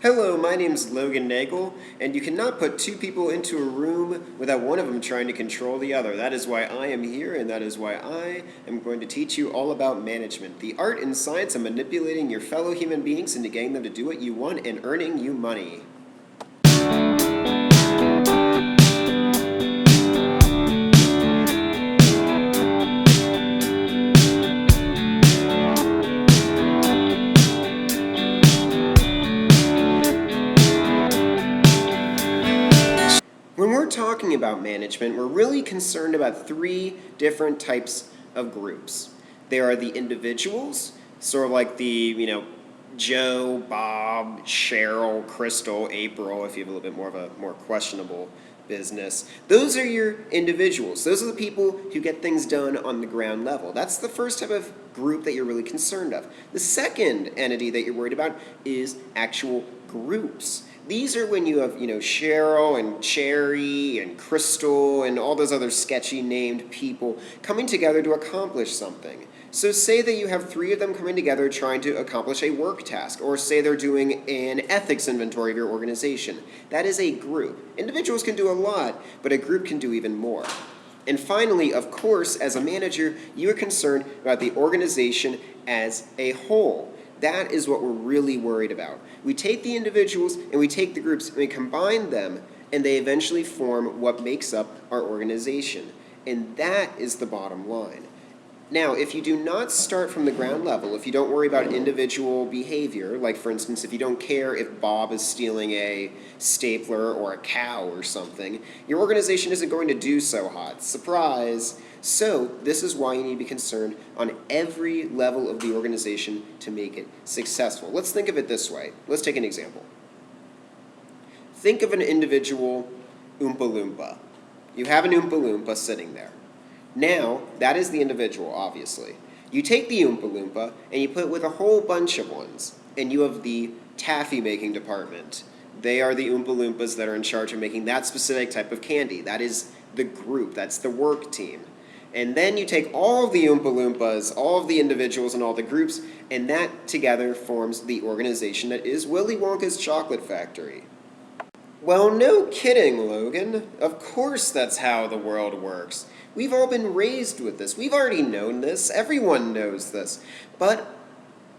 Hello, my name's Logan Nagel, and you cannot put two people into a room without one of them trying to control the other. That is why I am here, and that is why I am going to teach you all about management, the art and science of manipulating your fellow human beings into getting them to do what you want and earning you money. When we're talking about management, we're really concerned about three different types of groups. There are the individuals, sort of like Joe, Bob, Cheryl, Crystal, April, if you have a little bit more of a more questionable business. Those are your individuals. Those are the people who get things done on the ground level. That's the first type of group that you're really concerned of. The second entity that you're worried about is actual groups. These are when you have, Cheryl and Cherry and Crystal and all those other sketchy named people coming together to accomplish something. So say that you have three of them coming together trying to accomplish a work task, or say they're doing an ethics inventory of your organization. That is a group. Individuals can do a lot, but a group can do even more. And finally, of course, as a manager, you are concerned about the organization as a whole. That is what we're really worried about. We take the individuals and we take the groups and we combine them, and they eventually form what makes up our organization. And that is the bottom line. Now, if you do not start from the ground level, if you don't worry about individual behavior, like for instance, if you don't care if Bob is stealing a stapler or a cow or something, your organization isn't going to do so hot. Surprise! So, this is why you need to be concerned on every level of the organization to make it successful. Let's think of it this way. Let's take an example. Think of an individual Oompa Loompa. You have an Oompa Loompa sitting there. Now, that is the individual, obviously. You take the Oompa Loompa and you put it with a whole bunch of ones, and you have the taffy making department. They are the Oompa Loompas that are in charge of making that specific type of candy. That is the group, that's the work team. And then you take all of the Oompa Loompas, all of the individuals and all the groups, and that together forms the organization that is Willy Wonka's chocolate factory. Well, no kidding, Logan. Of course that's how the world works. We've all been raised with this. We've already known this. Everyone knows this. But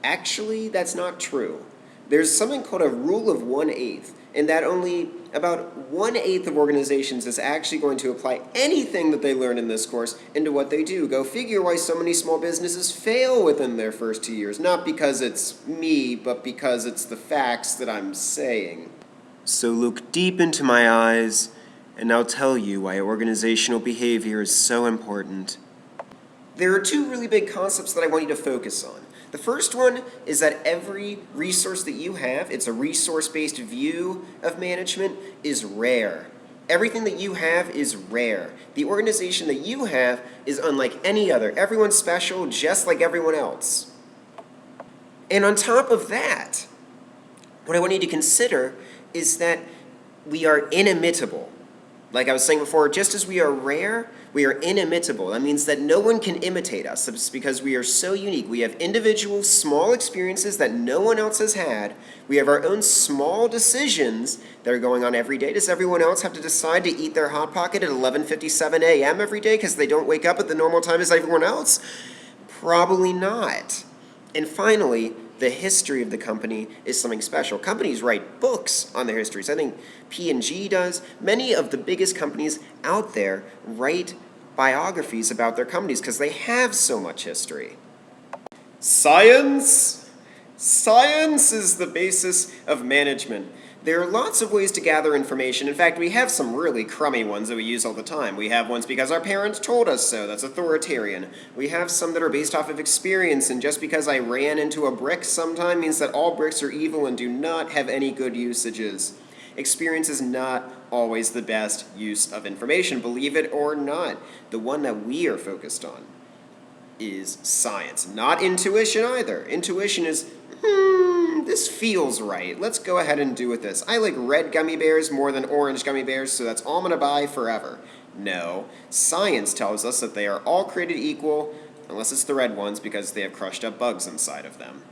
actually, that's not true. There's something called a rule of 1/8, and that only about 1/8 of organizations is actually going to apply anything that they learn in this course into what they do. Go figure why so many small businesses fail within their first 2 years. Not because it's me, but because it's the facts that I'm saying. So look deep into my eyes, and I'll tell you why organizational behavior is so important. There are two really big concepts that I want you to focus on. The first one is that every resource that you have, it's a resource-based view of management, is rare. Everything that you have is rare. The organization that you have is unlike any other. Everyone's special just like everyone else. And on top of that, what I want you to consider is that we are inimitable. Like I was saying before, just as we are rare, we are inimitable. That means that no one can imitate us. It's because we are so unique. We have individual, small experiences that no one else has had. We have our own small decisions that are going on every day. Does everyone else have to decide to eat their Hot Pocket at 11:57 a.m. every day because they don't wake up at the normal time as everyone else? Probably not. And finally, the history of the company is something special. Companies write books on their histories. I think P&G does. Many of the biggest companies out there write biographies about their companies because they have so much history. Science? Science is the basis of management. There are lots of ways to gather information. In fact, we have some really crummy ones that we use all the time. We have ones because our parents told us so. That's authoritarian. We have some that are based off of experience, and just because I ran into a brick sometime means that all bricks are evil and do not have any good usages. Experience is not always the best use of information, believe it or not. The one that we are focused on is science, not intuition either. Intuition is, this feels right. Let's go ahead and do with this. I like red gummy bears more than orange gummy bears, so that's all I'm going to buy forever. No, science tells us that they are all created equal, unless it's the red ones because they have crushed up bugs inside of them.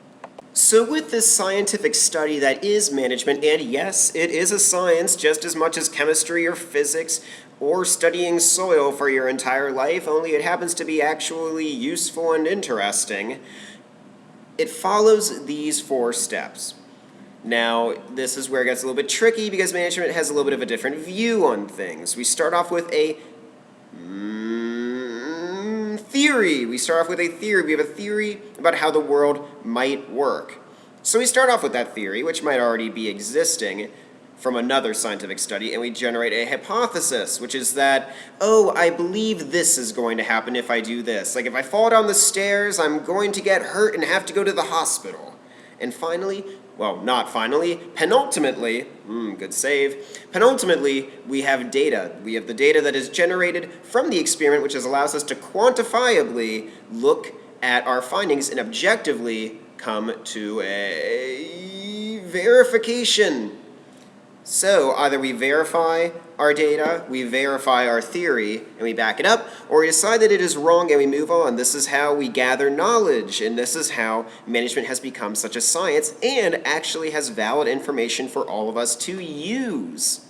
So with this scientific study that is management, and yes, it is a science just as much as chemistry or physics or studying soil for your entire life, only it happens to be actually useful and interesting, it follows these 4 steps. Now, this is where it gets a little bit tricky because management has a little bit of a different view on things. We start off with a theory. We start off with a theory. We have a theory about how the world might work. So we start off with that theory, which might already be existing from another scientific study, and we generate a hypothesis, which is that, oh, I believe this is going to happen if I do this. Like if I fall down the stairs, I'm going to get hurt and have to go to the hospital. And finally, well, not finally, penultimately, good save, penultimately, we have data. We have the data that is generated from the experiment, which allows us to quantifiably look at our findings and objectively come to a verification. So either we verify our data, we verify our theory, and we back it up, or we decide that it is wrong and we move on. This is how we gather knowledge, and this is how management has become such a science and actually has valid information for all of us to use.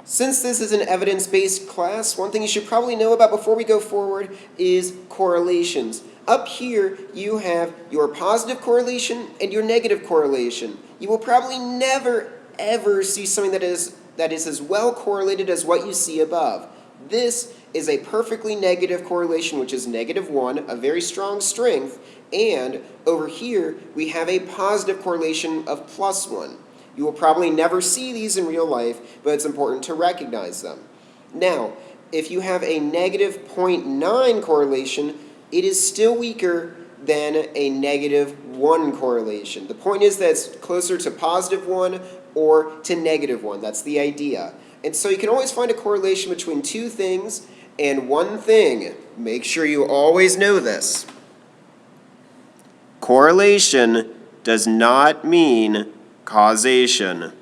Since this is an evidence-based class, one thing you should probably know about before we go forward is correlations. Up here, you have your positive correlation and your negative correlation. You will probably never ever see something that is as well correlated as what you see above. This is a perfectly negative correlation, which is -1, a very strong strength, and over here we have a positive correlation of +1. You will probably never see these in real life, but it's important to recognize them. Now, if you have a -0.9 correlation, it is still weaker than a -1 correlation. The point is that it's closer to +1 or to -1. That's the idea. And so you can always find a correlation between 2 things and one thing. Make sure you always know this. Correlation does not mean causation.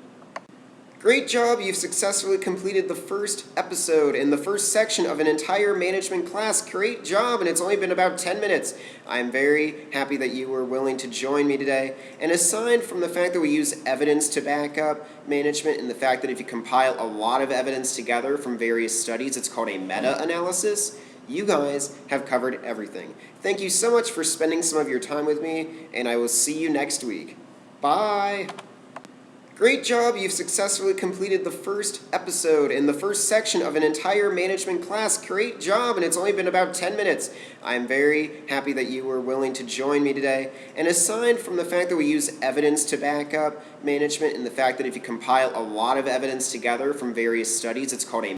Great job, you've successfully completed the first episode in the first section of an entire management class. Great job, and it's only been about 10 minutes. I'm very happy that you were willing to join me today. And aside from the fact that we use evidence to back up management and the fact that if you compile a lot of evidence together from various studies, it's called a meta-analysis, you guys have covered everything. Thank you so much for spending some of your time with me, and I will see you next week. Bye! Great job, you've successfully completed the first episode in the first section of an entire management class. Great job, and it's only been about 10 minutes. I'm very happy that you were willing to join me today. And aside from the fact that we use evidence to back up management and the fact that if you compile a lot of evidence together from various studies, it's called a